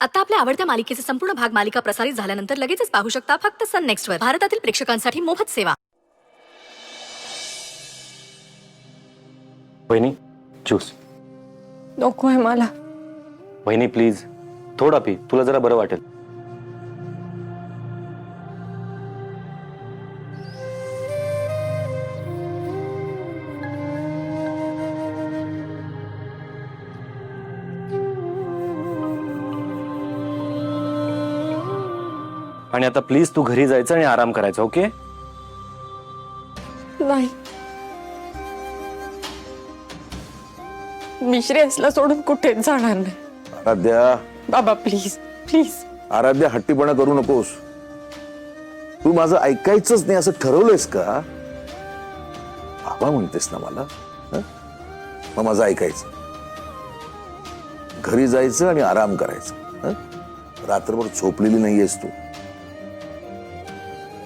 आता आपल्या आवडत्या मालिकेचे संपूर्ण भाग मालिका प्रसारित झाल्यानंतर लगेचच पाहू शकता फक्त सन नेक्स्ट वर. भारतातील प्रेक्षकांसाठी मोफत सेवा. वहिनी ज्यूस. नकोय मला. वहिनी प्लीज थोडा पी, तुला जरा बरं वाटेल. आणि आता प्लीज तू घरी जायचं आणि आराम करायचा. ओके? नाही, मी श्रेयसला सोडून कुठेच जाणार नाही. आराध्या, बाबा प्लीज प्लीज. आराध्या हट्टीपणा करू नकोस. तू माझं ऐकायचंच नाही असं ठरवलंयस का? बाबा म्हणतेस ना मला, हं? मग माझं ऐकायचं. घरी जायचं आणि आराम करायचं. हं? रात्रभर झोपलेली नाहीयेस तू.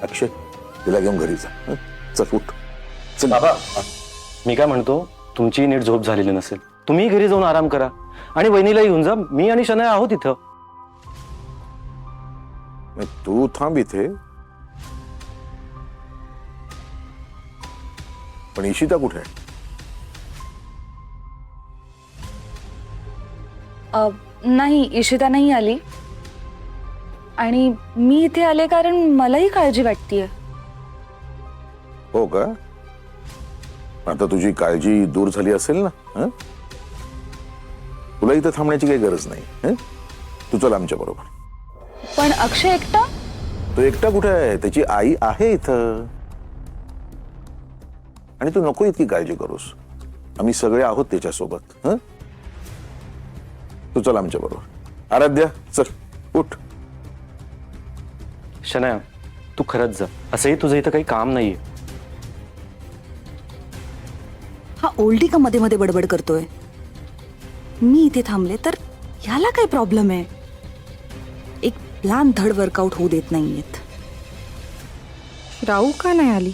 अक्षय, तिला घेऊन घरी जा. हं? चल उठ. चल. बाबा, मी काय म्हणतो, तुमची नीट झोप झालेली नसेल, तुम्ही घरी जाऊन आराम करा आणि वहिनीला घेऊन जा. मी आणि शनाया आहोत इथं. नाही, तू थांब इथे. पण इशिता कुठे आहे? नाही, इशिता नाही आली. आणि मी इथे आले कारण मलाही काळजी वाटतेय. हो का? आता तुझी काळजी दूर झाली असेल ना? हं? तुला इथं थांबण्याची काही गरज नाही. हं? तू चल आमच्या बरोबर. पण अक्षय एकटा? तो एकटा कुठे आहे? त्याची आई आहे इथं. आणि तू नको इतकी काळजी करूस. आम्ही सगळे आहोत त्याच्यासोबत. हं? तू चल आमच्या बरोबर. आराध्या चल उठ. शनाया, तू खरंच जा. असंही तुझं इथं काही काम नाहीये. हा ओल्डी का मध्ये मध्ये बडबड करतोय? मी इथे थांबले तर ह्याला काय प्रॉब्लेम आहे? एक प्लॅन धड वर्कआउट होऊ देत नाहीयेत. राहू का नाही आली?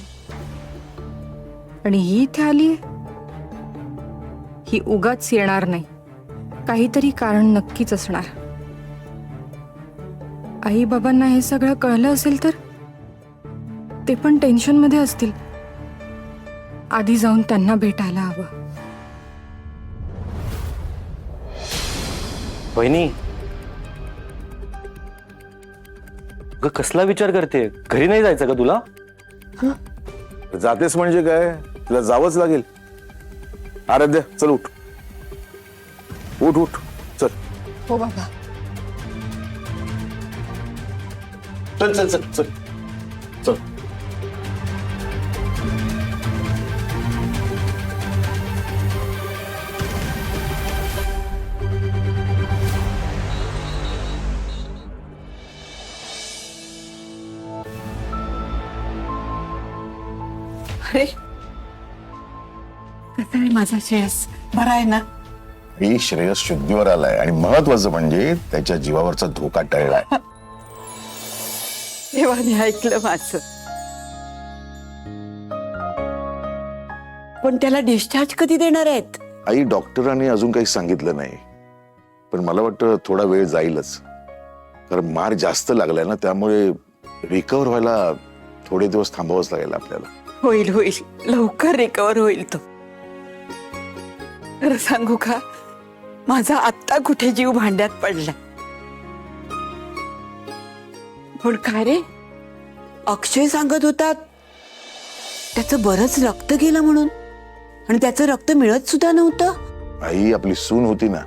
आणि ही इथे आली. ही उगाच येणार नाही. काहीतरी कारण नक्कीच असणार. आई बाबांना हे सगळं कळलं असेल तर ते पण टेन्शन मध्ये असतील. आधी जाऊन त्यांना भेटायला हवं. वहिनी, ग कसला विचार करते? घरी नाही जायचं का तुला? जातेस म्हणजे काय? तुला जावंच लागेल. आराध्या चल उठ. उठ उठ चल. हो बाबा. चल चल चल चल चल. अरे कसा आहे माझा श्रेयस? बरा आहे ना? ही श्रेयस शुद्धीवर आलाय आणि महत्वाचं म्हणजे त्याच्या जीवावरचा धोका टळलाय. देवाने ऐकलं माझं. पण त्याला डिस्चार्ज कधी देणार आहेत? आई, डॉक्टरांनी अजून काही सांगितलं नाही, पण मला वाटतं थोडा वेळ जाईलच. कारण मार जास्त लागलाय ना, त्यामुळे रिकव्हर व्हायला थोडे दिवस थांबावंच लागेल आपल्याला. होईल होईल, लवकर रिकवर होईल तो. खरं सांगू का, माझा आत्ता कुठे जीव भांड्यात पडला. पण काय रे, अक्षय सांगत होता त्याचं बरंच रक्त गेलं म्हणून, आणि त्याचं रक्त मिळत सुद्धा नव्हतं. आई आपली सून होती ना,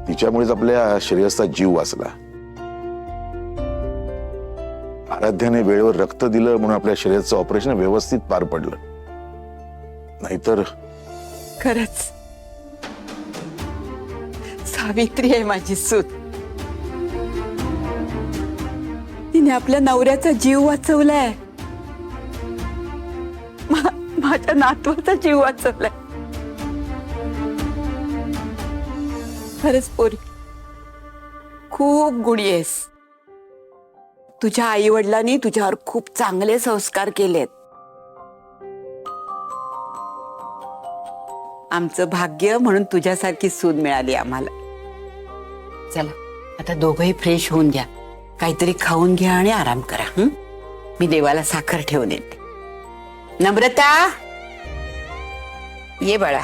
तिच्यामुळेच आपल्या श्रेयसचा जीव वाचला. आराध्याने वेळेवर रक्त दिलं म्हणून आपल्या श्रेयसचं ऑपरेशन व्यवस्थित पार पडलं. नाहीतर खरंच सावित्री आहे माझी सून. तिने आपल्या नवऱ्याचा जीव वाचवलाय. माझ्या नातवाचा जीव वाचवलाय. खरंच पोरी, खूप गुणी आहेस. तुझ्या आई वडिलांनी तुझ्यावर खूप चांगले संस्कार केलेत. आमचं भाग्य म्हणून तुझ्यासारखी सून मिळाली आम्हाला. चला आता दोघंही फ्रेश होऊन घ्या, काहीतरी खाऊन घ्या आणि आराम करा. मी देवाला साखर ठेवून येते. नम्रता, ये बाळा.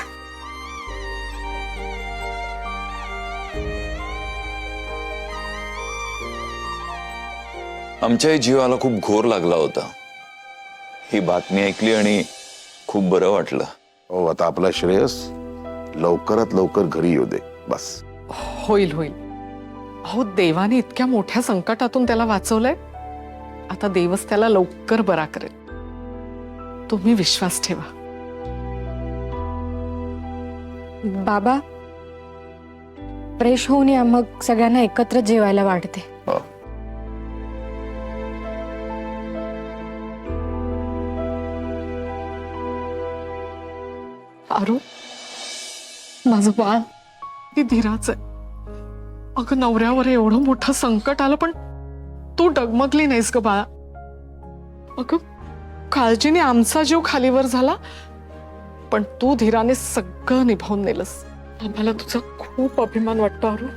आमच्याही जीवाला खूप घोर लागला होता. ही बातमी ऐकली आणि खूप बरं वाटलं. हो, आता आपला श्रेयस लवकरात लवकर घरी येऊ दे बस. होईल होईल. अहो, देवाने इतक्या मोठ्या संकटातून त्याला वाचवलंय. आता देवच त्याला लवकर बरा करेल. तुम्ही विश्वास ठेवा. बाबा, फ्रेश होऊन या, मग सगळ्यांना एकत्र जेवायला वाढते. हो. आरू, माझं बाळ ती धीराच आहे. अगं, नवऱ्यावर एवढं मोठं संकट आलं पण तू डगमगली नाहीस ग बाळा. अगं, काळजीने आमचा जीव खालीवर झाला पण तू धीराने सगळं निभावून नेलंस. आम्हाला तुझा खूप अभिमान वाटतो आरू.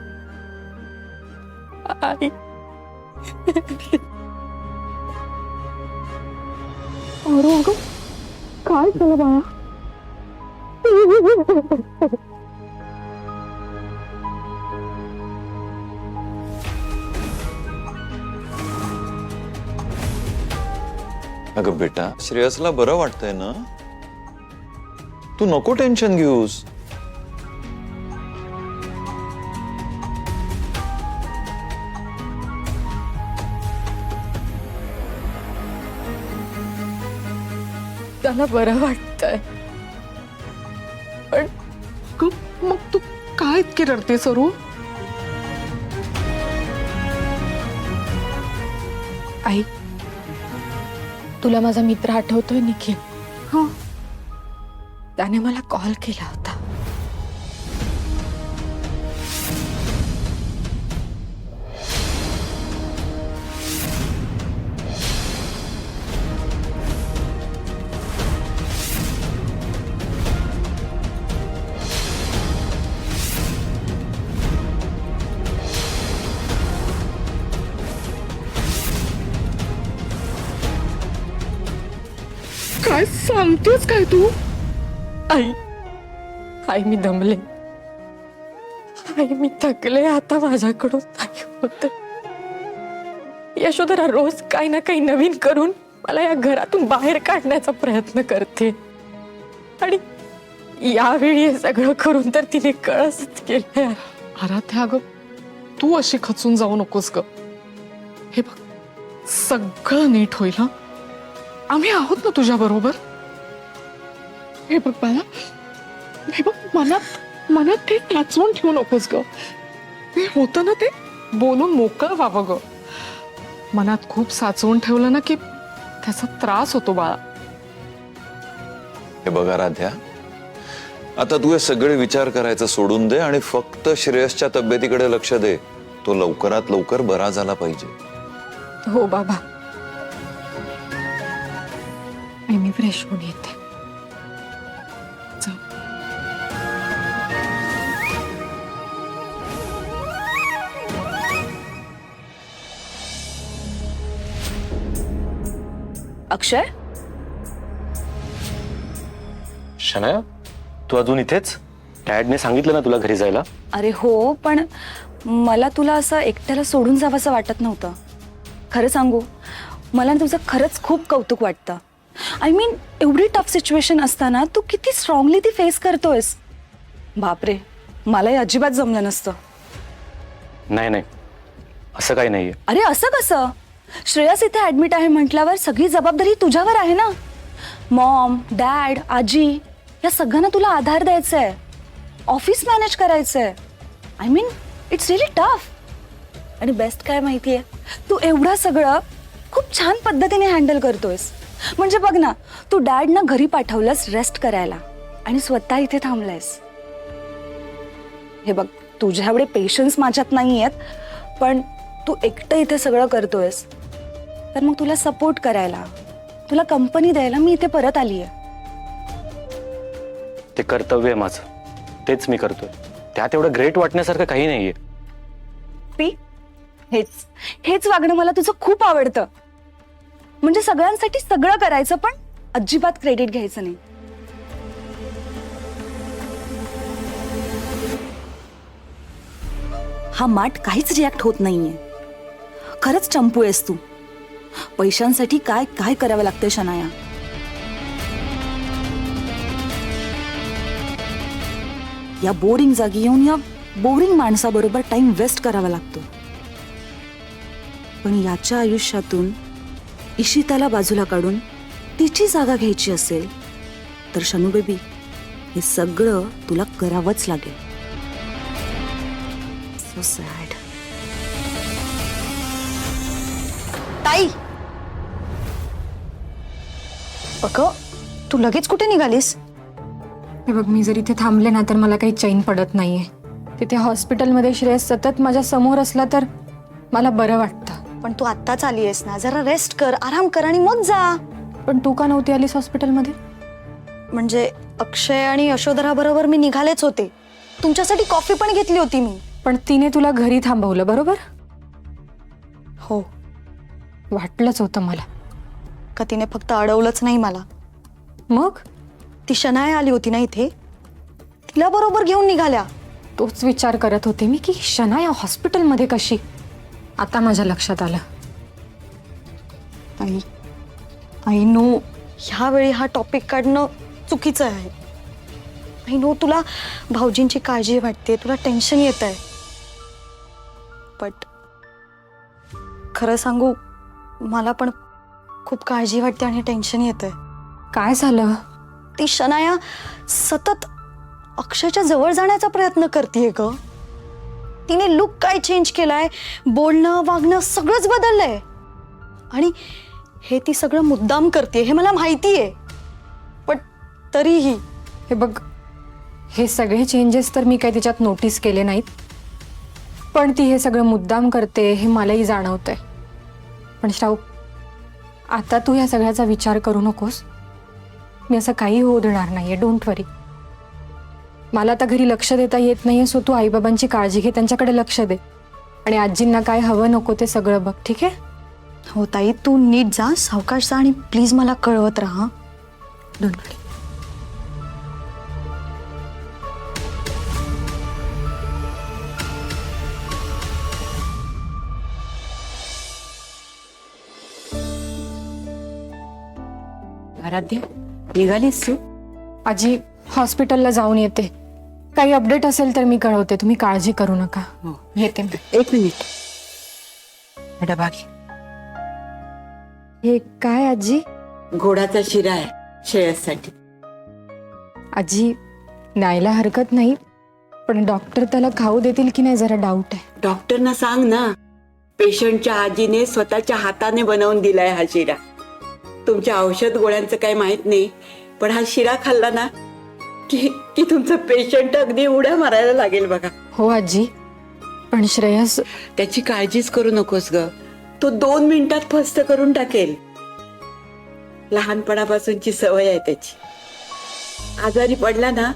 आई. आरू, अगं काय झालं बाळा? अगं बेटा, श्रेयसला बरं वाटतंय ना? तू नको टेन्शन घेऊस. त्याला बरं वाटतंय. पण मग तू काय इतकी रडते सरू? आई, तुला माझा मित्र आठवतोय निखिल? हो, त्याने मला कॉल केला होता. काय सांगतेस काय तू? आई, आई मी दमले. आई मी थकले. आता माझ्याकडून नाही होत. यशोधरा रोज काही ना काही नवीन करून मला या घरातून बाहेर काढण्याचा प्रयत्न करते आणि यावेळी हे सगळं करून तर तिने कळसच केलंय. आराध्या, अगं तू अशी खचून जाऊ नकोस ग. हे बघ, सगळं नीट होईल. हा, आम्ही आहोत ना तुझ्या बरोबर. हे बघ बाळा, हे बघ, मनात ते टाचवून ठेवू नकोस ग. ते होतं ना ते बोलून मोकळं व्हावं ग. मनात खूप साचवून ठेवलं ना की त्याचा त्रास होतो बाळा. हे बघ आराध्या, आता तू हे सगळे विचार करायचं सोडून दे आणि फक्त श्रेयसच्या तब्येतीकडे लक्ष दे. तो लवकरात लवकर बरा झाला पाहिजे. हो बाबा, आई मी फ्रेश होऊन येते. चल. अक्षय, शनाया, तू अजून इथेच? डॅडने सांगितलं ना तुला घरी जायला? अरे हो, पण मला तुला असं एकट्याला सोडून जावंसं वाटत नव्हतं. खरं सांगू, मला तुझं खरंच खूप कौतुक वाटतं. आय मीन, एवढी टफ सिच्युएशन असताना तू किती स्ट्रॉंगली ती फेस करतोयस. बापरे, मलाही अजिबात जमलं नसतं. नाही नाही, असं काही नाहीये. अरे असं कसं? श्रेयस इथे ऍडमिट आहे म्हटल्यावर सगळी जबाबदारी तुझ्यावर आहे ना. मॉम, डॅड, आजी या सगळ्यांना तुला आधार द्यायचा आहे. ऑफिस मॅनेज करायचंय. I mean, it's really tough. आणि बेस्ट काय माहितीये, तू एवढं सगळं खूप छान पद्धतीने हँडल करतोयस. म्हणजे बघ ना, तू डॅडना घरी पाठवलंस रेस्ट करायला आणि स्वतः इथे थांबलायस. हे बघ, तुझ्या एवढे पेशन्स माझ्यात नाही आहेत, पण तू एकटं इथे सगळं करतोयस तर मग तुला सपोर्ट करायला, तुला कंपनी द्यायला मी इथे परत आलीये. ते कर्तव्य आहे माझं, तेच मी करतोय. त्यात एवढं ग्रेट वाटण्यासारखं काही नाहीये. हॅप्पी. हेच वागणं मला तुझं खूप आवडतं. म्हणजे सगळ्यांसाठी सगळं करायचं पण अजिबात क्रेडिट घ्यायचं नाही. हा माठ काहीच रिॲक्ट होत नाहीये. खरंच चंपू आहेस तू. पैशांसाठी काय काय करावं लागतं शनाया. या बोरिंग जागी येऊन या बोरिंग माणसाबरोबर टाइम वेस्ट करावा लागतो. पण याच्या आयुष्यातून इशिताला बाजूला काढून तिची जागा घ्यायची असेल तर शनू बेबी हे सगळं तुला करावंच लागेल. So sad. ताई, अगं तू लगेच कुठे निघालीस? हे बघ, मी जर इथे थांबले ना तर मला काही चैन पडत नाहीये. तिथे हॉस्पिटलमध्ये श्रेयस सतत माझ्या समोर असला तर मला बरं वाटतं. पण तू आत्ताच आली आहेस ना, जरा रेस्ट कर, आराम कर आणि मग जा. पण तू का नव्हती आलीस हॉस्पिटलमध्ये? म्हणजे अक्षय आणि यशोधरा बरोबर मी निघालेच होते. तुमच्यासाठी कॉफी पण घेतली होती मी. पण तिने तुला घरी थांबवलं बरोबर? हो. वाटलंच होतं मला. का तिने फक्त अडवलंच नाही मला, मग ती शनाया आली होती ना इथे, तिला बरोबर घेऊन निघाल्या. तोच विचार करत होते मी की शनाया हॉस्पिटलमध्ये कशी. आता माझ्या लक्षात आलं. आई नो, ह्यावेळी हा टॉपिक काढणं चुकीचं आहे. आई नो, तुला भाऊजींची काळजी वाटते, तुला टेन्शन येत आहे. बट खरं सांगू, मला पण खूप काळजी वाटते आणि टेन्शन येत आहे. काय झालं? ती शनाया सतत अक्षयच्या जवळ जाण्याचा प्रयत्न करतेय ग. तिने लुक काय चेंज केलाय, बोलणं वागणं सगळंच बदललंय. आणि हे ती सगळं मुद्दाम करते हे मला माहितीये. पण तरीही हे बघ, हे सगळे चेंजेस तर मी काही त्याच्यात नोटीस केले नाहीत. पण ती हे सगळं मुद्दाम करते हे मलाही जाणवतंय. पण श्राऊ, आता तू या सगळ्याचा विचार करू नकोस. मी असं काही होऊ देणार नाहीये. डोंट वरी. मला आता घरी लक्ष देता येत नाहीये, सो तू आईबाबांची काळजी घे, त्यांच्याकडे लक्ष दे आणि आजींना काय हवं नको ते सगळं बघ. ठीक आहे? हो ताई, तू नीट जा, सावकाश जा आणि प्लीज मला कळवत राहा. डोंट वरी. आराध्या, निघालीस तू? आजी, हॉस्पिटलला जाऊन येते. काही अपडेट असेल तर मी कळवते. तुम्ही काळजी करू नका. हो. येते मी. एक मिनिट, हा डबा घे. हे काय आजी? घोडाचा शिरा आहे श्रेयससाठी. आजी, न्यायला हरकत नाही, पण डॉक्टर त्याला खाऊ देतील की नाही जरा डाऊट आहे. डॉक्टरना सांग ना, पेशंटच्या आजीने स्वतःच्या हाताने बनवून दिलाय हा शिरा. तुमच्या औषध गोळ्यांचं काही माहित नाही, पण हा शिरा खाल्ला ना की तुमचं पेशंट अगदी उड्या मारायला लागेल बघा. हो आजी, पण श्रेयस त्याची काळजीच करू नकोस ग. तो 2 मिनिटात फस्त करून टाकेल. लहानपणापासूनची सवय आहे त्याची. आजारी पडला ना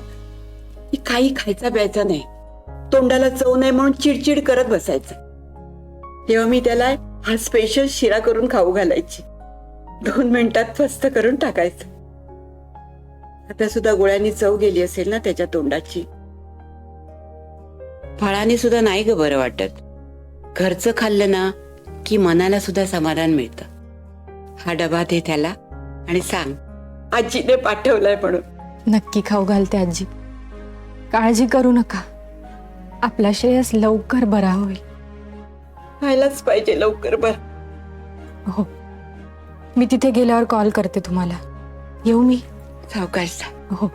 की काही खायचा प्यायचा नाही, तोंडाला चव नाही म्हणून चिडचिड करत बसायचं. तेव्हा मी त्याला हा स्पेशल शिरा करून खाऊ घालायची. 2 मिनिटात फस्त करून टाकायचं. आता सुद्धा गोळ्यांनी चव गेली असेल ना त्याच्या तोंडाची. फळाने सुद्धा नाही ग बरं वाटत. घरचं खाल्लं ना की मनाला सुद्धा समाधान मिळतं. हा डबा दे त्याला आणि सांग आजीने पाठवलाय म्हणून. नक्की खाऊ घालते आजी. काळजी करू नका. आपला श्रेयस लवकर बरा होईल. व्हायलाच पाहिजे लवकर बरं. हो, मी तिथे गेल्यावर कॉल करते तुम्हाला. येऊ मी? सावकाश जा. हो.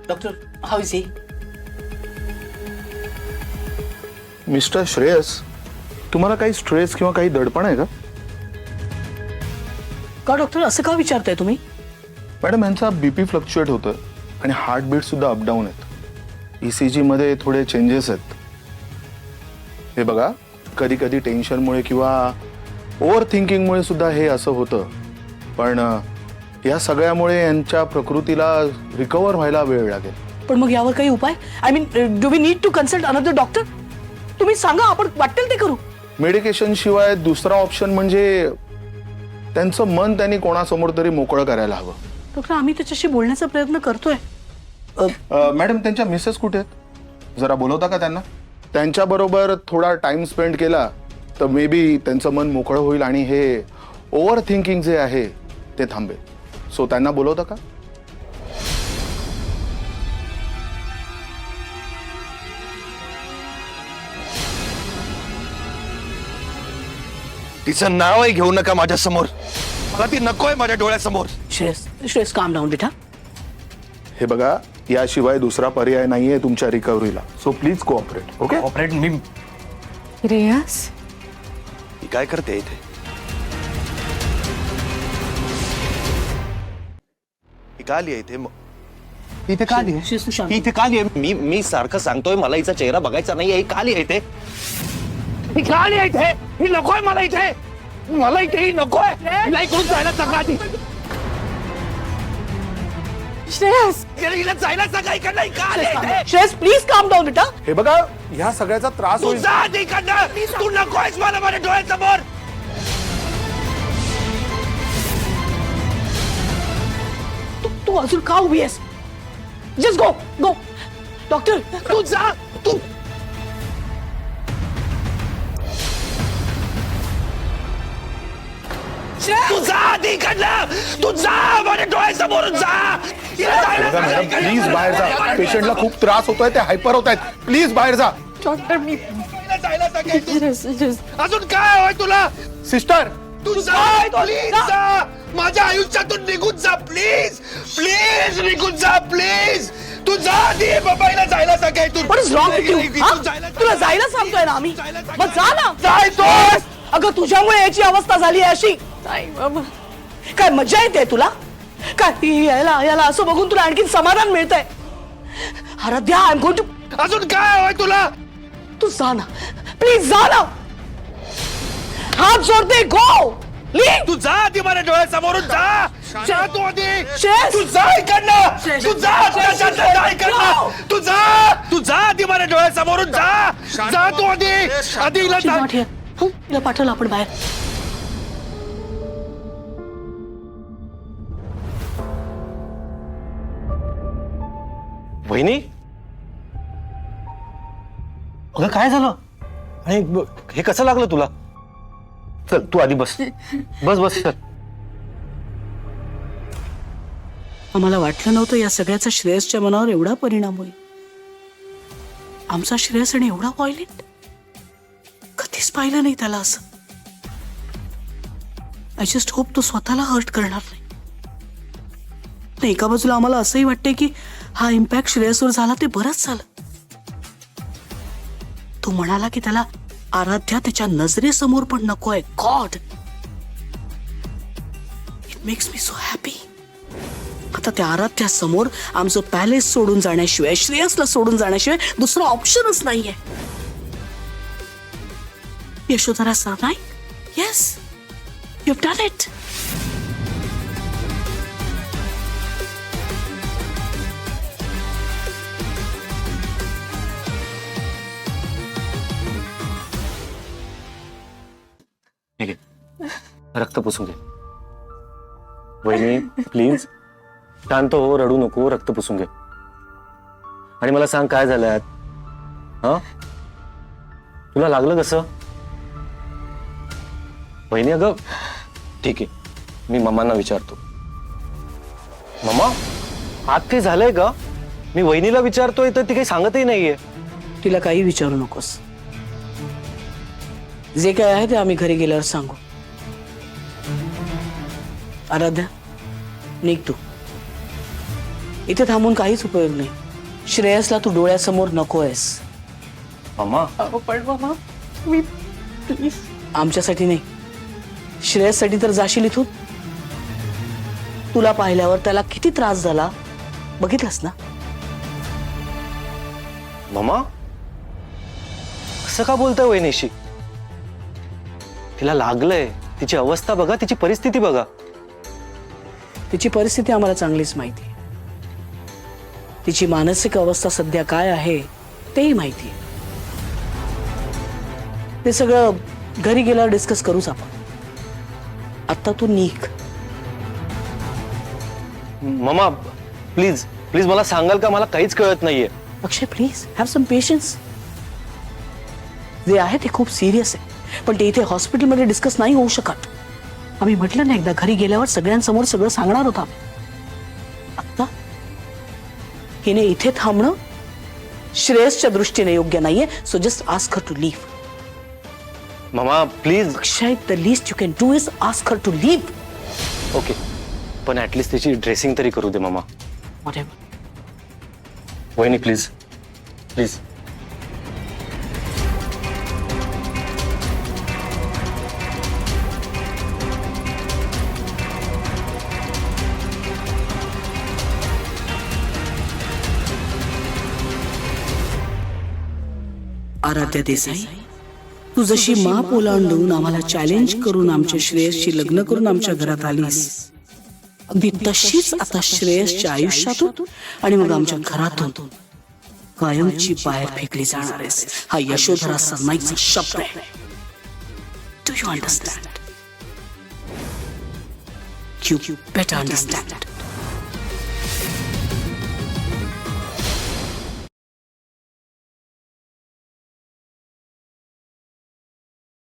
Doctor, how is he? Mister Shreyas, तुम्हाला काही स्ट्रेस किंवा काही दडपण आहे का? का डॉक्टर, असं का विचारताय तुम्ही? मॅडम, यांचा बीपी फ्लक्च्युएट होतोय आणि हार्टबीट सुद्धा अपडाऊन आहेत. ECG मध्ये थोडे चेंजेस आहेत. हे बघा, कधी कधी टेन्शनमुळे किंवा ओव्हर थिंकिंगमुळे सुद्धा हे असं होतं. पण या सगळ्यामुळे यांच्या प्रकृतीला रिकवर व्हायला वेळ लागेल. पण मग यावर काही उपाय? I mean, do we need to consult another doctor? तुम्ही सांगा, आपण वाटेल ते करू. मेडिकेशन शिवाय दुसरा ऑप्शन म्हणजे त्यांचं मन त्यांनी कोणासमोर तरी मोकळं करायला हवं. डॉक्टर, आम्ही त्याच्याशी बोलण्याचा प्रयत्न करतोय. मॅडम, त्यांच्या मिसेस कुठे आहेत? जरा बोलवता का त्यांना? त्यांच्याबरोबर थोडा टाइम स्पेंड केला तर मे बी त्यांचं मन मोकळं होईल आणि हे ओव्हर थिंकिंग जे आहे ते थांबेल. सो त्यांना बोलवता का? तिचं नावही घेऊ नका माझ्या समोर. मला ती नकोय माझ्या डोळ्यासमोर. श्रेयस काम डाऊन बेटा. हे बघा, याशिवाय दुसरा पर्याय नाहीये तुमच्या रिकव्हरीला. So please cooperate. Okay? Operate मी श्रेयस, ही काय करते इथे? ही का आली इथे? इथे का आली? श्रेयस, तू शांत. इथे का आली? मी सारखं सांगतोय मला हिचा चेहरा बघायचा नाहीये. ही का आली इथे? ही का आली इथे? ही नकोय मला इथे. मला इथे ही नकोय. हिला इकडून जायला सांगा आधी. श्रेयस, हिला जायला सांगा इकडनं. ही का आली इथे? श्रेयस, प्लीज काम डाऊन बेटा. हे बघा, ह्या सगळ्याचा त्रास तू होईल. जा आधी इकडनं. तू नकोयस मला माझ्या डोळ्यासमोर. तू अजून का उभी आहेस? जस्ट गो गो. डॉक्टर, तू जा. तू तू जा आधी इकडनं. तू जा माझ्या डोळ्यासमोरून जा. हिला जायला बघा सांगा मॅडम, इकडनं. प्लीज बाहेर जा. पेशंटला खूप त्रास होतोय, ते हायपर होत आहेत. प्लीज बाहेर जा. डॉक्टर, मी हिला जायला सांगायचं. अजून काय हवंय तुला? सिस्टर, तू जा. प्लीज जा. माझ्या आयुष्यातून निघून जा. प्लीज प्लीज निघून जा. प्लीज तू जा आधी. बाबाईला जायला सांगायचं. What is wrong with you? तुला जायला सांगतोय ना आम्ही. मग जा ना. जायचं. अगं, तुझ्यामुळे याची अवस्था झाली आहे अशी. काय मजा येते तुला? काय याला असं बघून तुला आणखी समाधान मिळतंय? Aaradhya, I am going to. अजून काय हवंय तुला? तू जा ना, प्लीज जा ना. हात जोडते. गो. तू जा आधी माझ्या डोळ्यासमोरून जा. जा तू आधी. श्रेयस. तू जा इकडनं. तू जा. जा इकडनं. तू जा. तू जा आधी माझ्या डोळ्यासमोरून जा. जा तू आधी. आधी हिला जा. तिला पाठवलं आपण बाहेर. वहिनी, अगं काय झालं? आणि हे कसं लागलं तुला? चल तू आधी बस. बस बस चल. आम्हाला वाटलं नव्हतं या सगळ्याचा श्रेयसच्या मनावर एवढा परिणाम होईल. आमचा श्रेयस आणि एवढा व्हायलेंट. कधीच पाहिलं नाही त्याला असं. आय जस्ट होप तो स्वतःला हर्ट करणार नाही. एका बाजूला आम्हाला असंही वाटतंय की हा इम्पॅक्ट श्रेयसवर झाला ते बरंच झालं. तो म्हणाला की त्याला आराध्या त्याच्या नजरेसमोर पण नकोय. God, it makes me so happy. आता त्या आराध्या समोर आमचं पॅलेस सोडून जाण्याशिवाय, श्रेयसला सोडून जाण्याशिवाय दुसरा ऑप्शनच नाहीये. Yashodhara Sarnaik, yes, you have done it. रक्त पुसून घे. वहिनी प्लीज शांत हो, रडू नको, रक्त पुसून घे. आणि मला सांग काय झालंय? हा, तुला लागलं कसं? वहिनी, अगं ठीक आहे, मी मम्मांना विचारतो. मम्मा, आत काही झालंय का? मी वहिनीला विचारतोय तर ती काही सांगतही नाहीये. तिला काही विचारू नकोस. जे काय आहे ते आम्ही घरी गेल्यावर सांगू. आराध्या, निघ तू. इथे थांबून काहीच उपयोग नाही. श्रेयसला तू डोळ्यासमोर नकोयस. मम्मा, पण मामा, मी प्लीज. आमच्यासाठी नाही, श्रेयससाठी तर जाशील इथून. तुला पाहिल्यावर त्याला किती त्रास झाला बघितलंस ना. ममा असं का बोलतोय वहिनीशी? तिला लागलंय, तिची अवस्था बघा, तिची परिस्थिती बघा. तिची परिस्थिती आम्हाला चांगलीच माहिती आहे. तिची मानसिक अवस्था सध्या काय आहे तेही माहिती आहे. ते सगळं घरी गेल्यावर डिस्कस करूच आपण. आता तू निघ. ममा प्लीज प्लीज मला सांगाल का? मला काहीच कळत नाहीये. अक्षय प्लीज हॅव सम पेशन्स. जे आहे ते खूप सिरियस आहे, पण ते इथे हॉस्पिटलमध्ये डिस्कस नाही होऊ शकत. आम्ही म्हटलं ना एकदा, घरी गेल्यावर सगळ्यांसमोर सगळं सांगणार होता. आता हिने इथे थांबणं श्रेयसच्या दृष्टीने योग्य नाहीये. So just ask her to leave. Mama please. Akshay the least you can do is ask her to leave. Okay, पण ऍटलीस्ट तिची ड्रेसिंग तरी करू दे ममा. व्हॉटएव्हर. वहिनी प्लीज प्लीज. आराध्या देसाई, तू जशी माप ओलांडून आम्हाला चॅलेंज करून आमच्या श्रेयसशी लग्न करून आमच्या घरात आलीस, अगदी तशीच आता श्रेयसच्या आयुष्यातून आणि मग आमच्या घरातून कायमची बाहेर फेकली जाणार आहेस. हा यशोधरा सरनाईचा शब्द आहे. Do you understand? You better understand.